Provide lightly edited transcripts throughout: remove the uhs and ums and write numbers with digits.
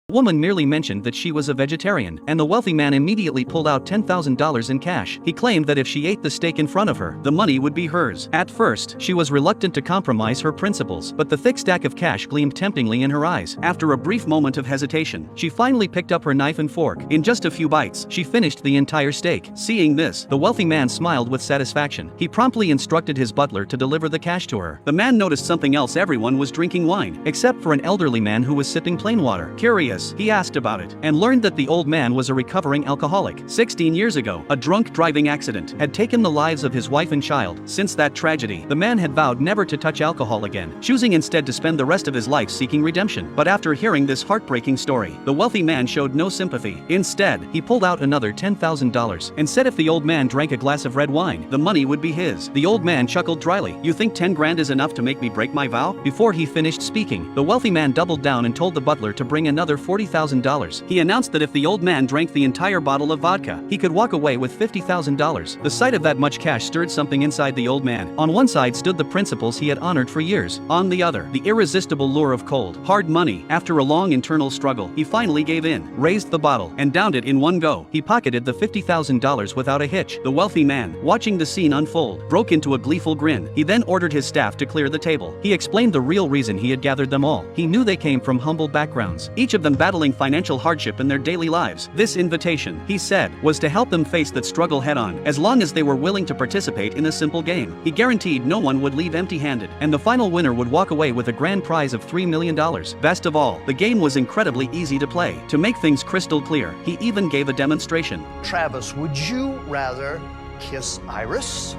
Woman merely mentioned that she was a vegetarian, and the wealthy man immediately pulled out $10,000 in cash. He claimed that if she ate the steak in front of her, the money would be hers. At first, she was reluctant to compromise her principles, but the thick stack of cash gleamed temptingly in her eyes. After a brief moment of hesitation, she finally picked up her knife and fork. In just a few bites, she finished the entire steak. Seeing this, the wealthy man smiled with satisfaction. He promptly instructed his butler to deliver the cash to her. The man noticed something else: everyone was drinking wine, except for an elderly man who was sipping plain water. Curious, he asked about it, and learned that the old man was a recovering alcoholic. 16 years ago, a drunk driving accident had taken the lives of his wife and child. Since that tragedy, the man had vowed never to touch alcohol again, choosing instead to spend the rest of his life seeking redemption. But after hearing this heartbreaking story, the wealthy man showed no sympathy. Instead, he pulled out another $10,000 and said if the old man drank a glass of red wine, the money would be his. The old man chuckled dryly. "You think 10 grand is enough to make me break my vow?" Before he finished speaking, the wealthy man doubled down and told the butler to bring another $40,000. He announced that if the old man drank the entire bottle of vodka, he could walk away with $50,000. The sight of that much cash stirred something inside the old man. On one side stood the principles he had honored for years. On the other, the irresistible lure of cold, hard money. After a long internal struggle, he finally gave in, raised the bottle, and downed it in one go. He pocketed the $50,000 without a hitch. The wealthy man, watching the scene unfold, broke into a gleeful grin. He then ordered his staff to clear the table. He explained the real reason he had gathered them all. He knew they came from humble backgrounds, each of them battling financial hardship in their daily lives. This invitation, he said, was to help them face that struggle head-on, as long as they were willing to participate in a simple game. He guaranteed no one would leave empty-handed, and the final winner would walk away with a grand prize of $3 million. Best of all, the game was incredibly easy to play. To make things crystal clear, he even gave a demonstration. Travis, would you rather kiss Iris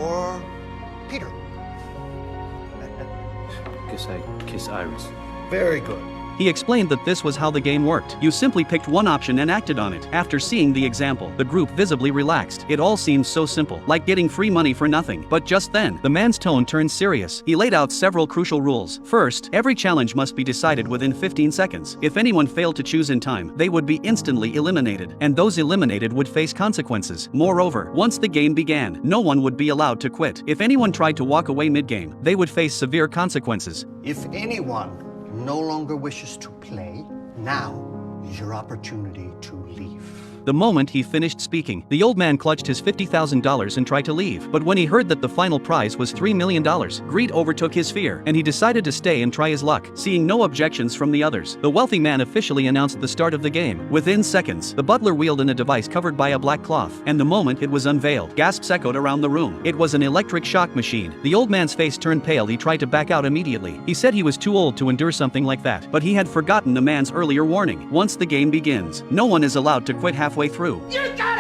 or Peter? Guess I kiss Iris. Very good. He explained that this was how the game worked. You simply picked one option and acted on it. After seeing the example, the group visibly relaxed. It all seemed so simple, like getting free money for nothing. But just then, the man's tone turned serious. He laid out several crucial rules. First, every challenge must be decided within 15 seconds. If anyone failed to choose in time, they would be instantly eliminated, and those eliminated would face consequences. Moreover, once the game began, no one would be allowed to quit. If anyone tried to walk away mid-game, they would face severe consequences. If anyone no longer wishes to play, now is your opportunity to leave. The moment he finished speaking, the old man clutched his $50,000 and tried to leave. But when he heard that the final prize was $3 million, greed overtook his fear, and he decided to stay and try his luck. Seeing no objections from the others, the wealthy man officially announced the start of the game. Within seconds, the butler wheeled in a device covered by a black cloth, and the moment it was unveiled, gasps echoed around the room. It was an electric shock machine. The old man's face turned pale. He tried to back out immediately. He said he was too old to endure something like that, but he had forgotten the man's earlier warning. Once the game begins, no one is allowed to quit halfway through. You guys